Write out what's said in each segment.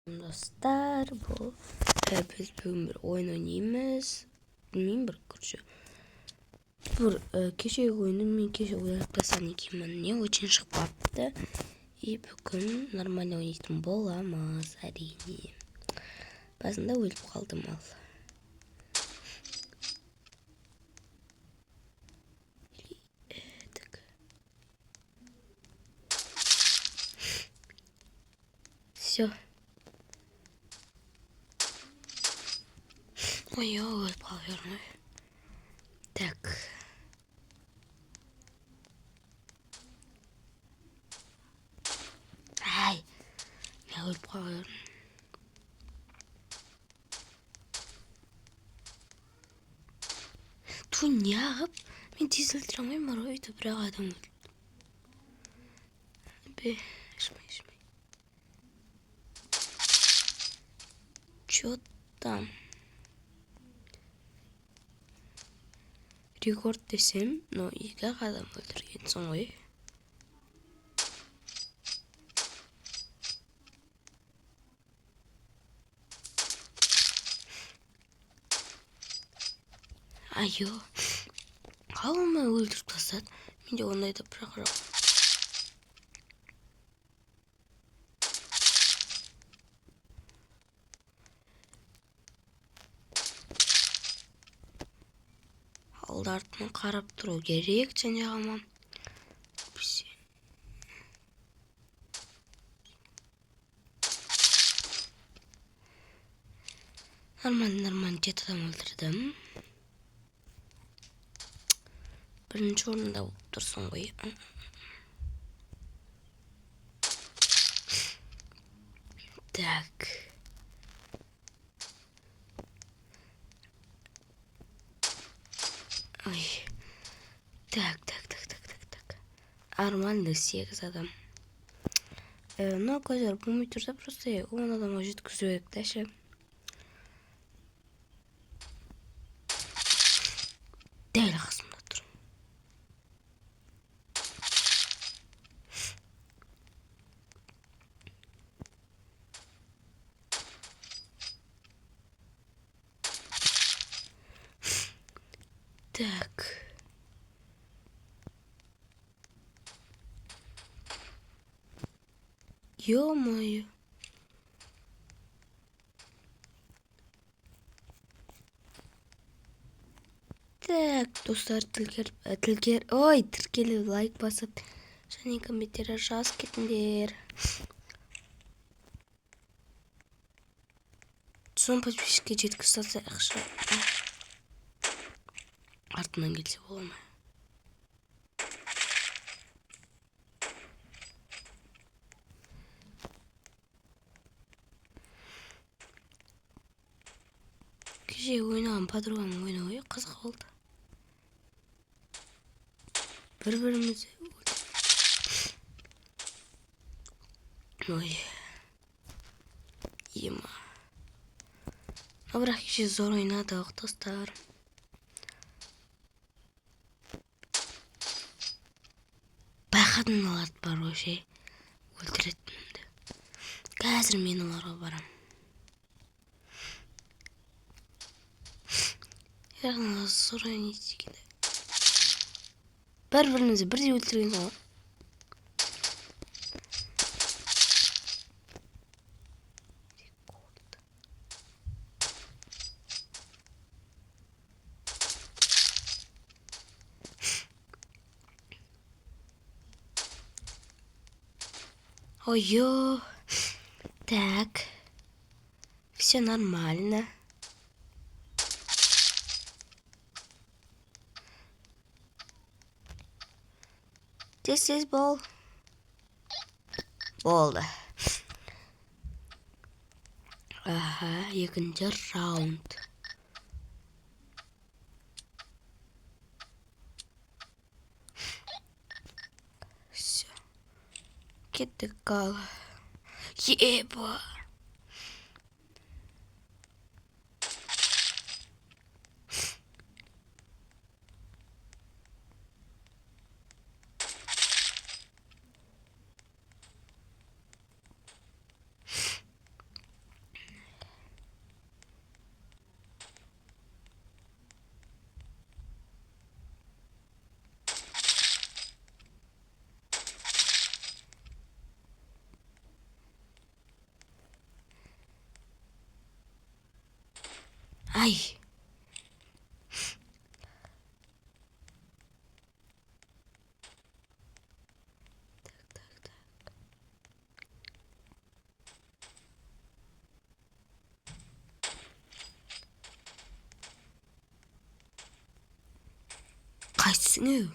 Dostlar biz bugün bir oyun oynayayımız. Bilmiyorum bir kurcu. Kişi oyunun kişi uyarlasan ikimden ne için çıkmadı. İyi bugün normal oynayıştım olamaz әрине. Bazında ölüp kaldım al. Все. Ой, поверну. Так. Ай. Я поверну. Тунягып. Мен тез өлтіремеймін бар ойды бірақ адам өлді. Жмай. Чё там? Рекорд десем, но екі адам өлтіргенсің ғой. Айо. Қаламай өлтіріп тастады. Менде ондайды бірақ жоқ. Алдартын қарап тұру керек және ғама. Нормально жеті адам өлтірдім. Бірінші орында болып тұрсың ғой. Так. Ой. Так. Нормально 8 адам. Но көзір бұлмай тұрса просто 10 адамға жеткізу керек дәші. Дәл қасымда тұр. Так. Ё-моё. Так, достар тіркеліп лайк басып және комменттерді жазып кетіңдер. Son подписчикке жеткізіп салса ақша. Артынан келсе бола ма? Кеше ойнаған подруганың ойны ғой, қызық болды. Бір-бірімізді ой. Ема. Бірақ кеше зор ойнадық, достар. Байқадың аларды бар өше. Өлтіретінімді. Қазір мен оларға барам. Яғына зор ойнайды дегенде. Бір-бірімізді бірдей өлтірген ғой. Ой-ё. Так. Все нормально. Тез бол. Болды. Аха, екінші раунд. Все. Кеттік қал. Еба. Ай. Қайсың өй?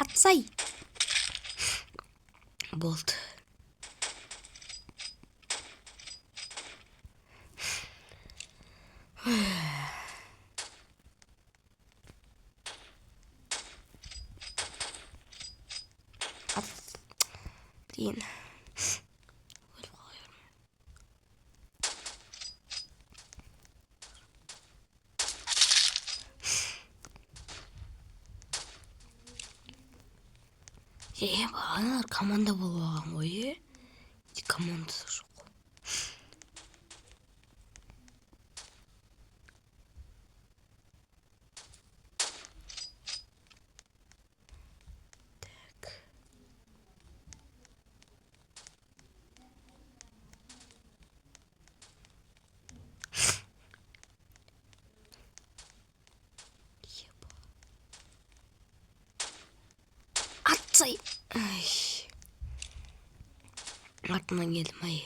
Атсай. Болды. Блин. Бағаналар команда болып алған ғой, командасы жоқ. Атсай. Ай. Артынан келдім, ай.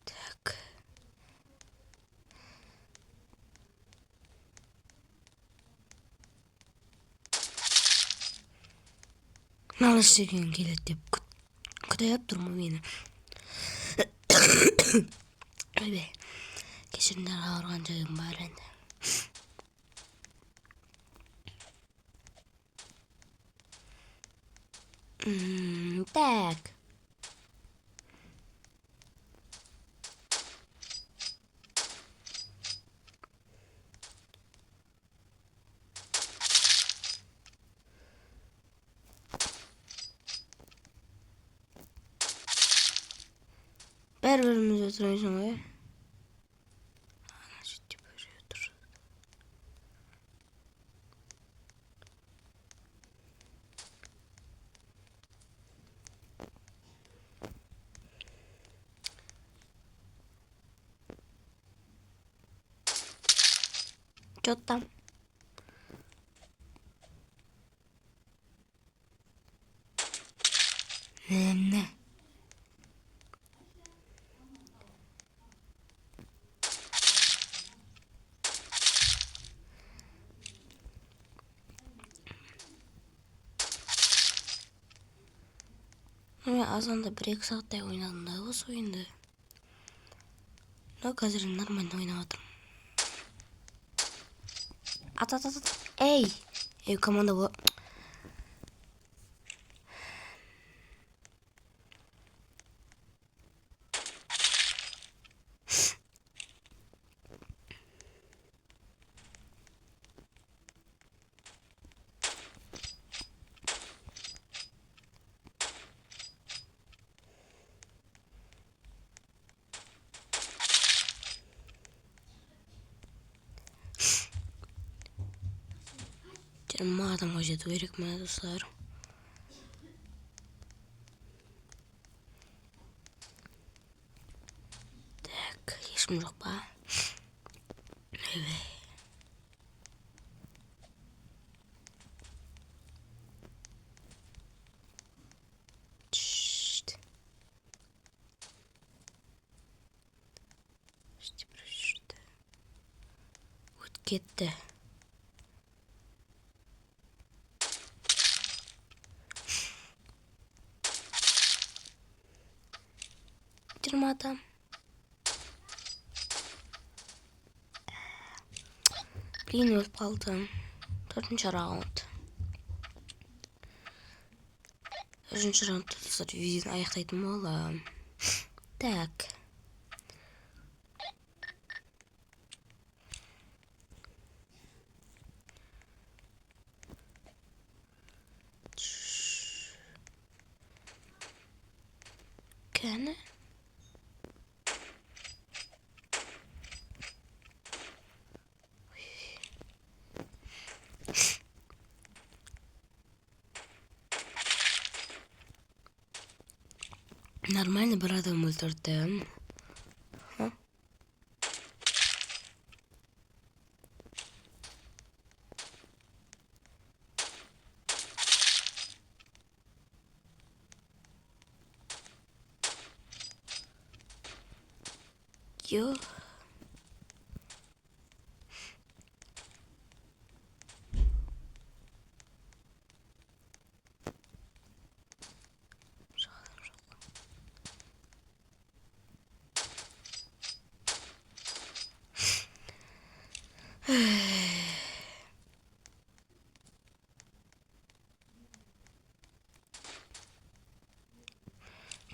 Так. Мынау істеген келеді деп күтіп тұрмын мені. Ойбай. Кешірімдер ауырған жайым бар енді. Так. Бәрі-біріміз отырмайсың ғой. Что там? Не. Мен азанда 1-2 сағаттай ойнадым да осы ойынды. Но қазір нормально ойнап жатырмын. Ат. Эй, команда бұл. Жиырма адамға жету керек мына достар. Так, ешкім жоқ па? Өтіп кетті. Жиырма адам. Блин, өліп қалдым. 4-ші раунд. 3-ші раундта достар видеоны аяқтайтын боламын. Так. Кәне? Нормально бір адам өлтірдім. Йо.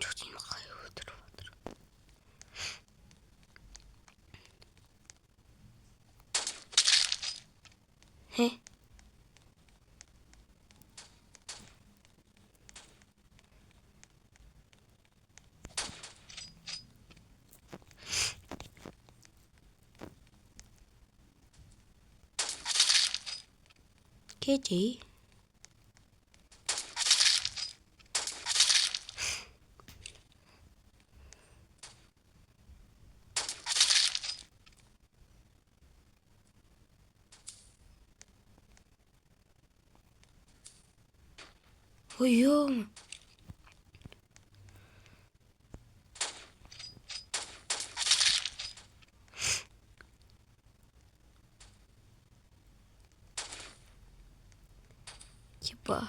Çocuğunu kayboldur. He? Kedi. Uyuyor. Типа.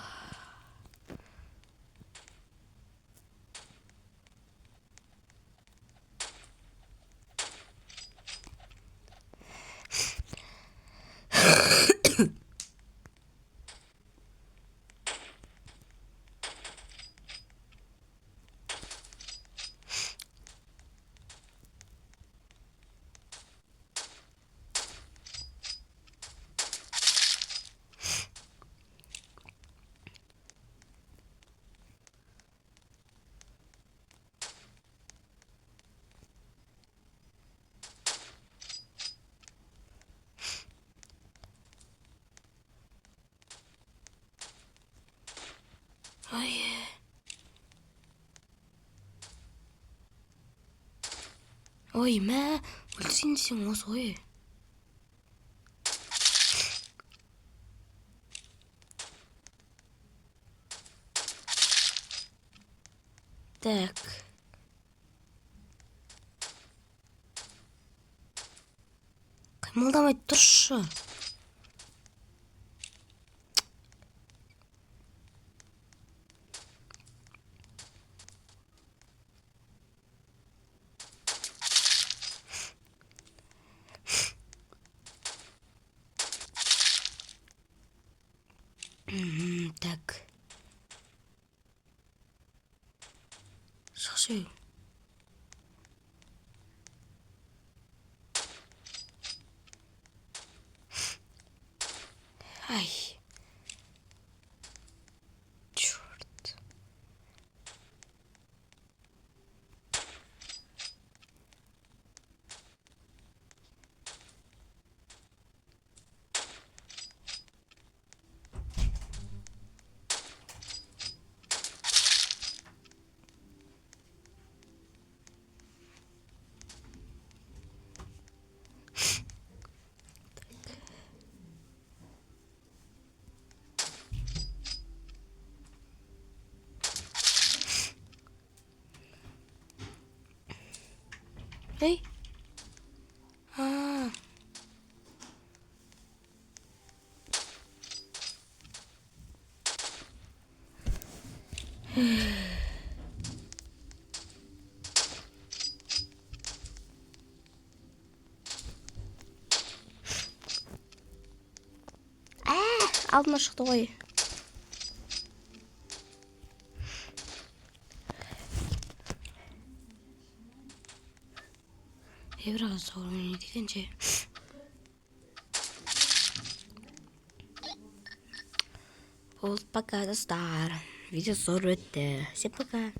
Ой. Ой, мә, өлсін сен осы ғой. Так. Қимылдамай тұршы. Так. Шықшы. Ай. Черт. Эй. А. Алдыма шықты ғой. Biraz zor oynayınca. Вот пока, достар. Видео 40. Всем пока.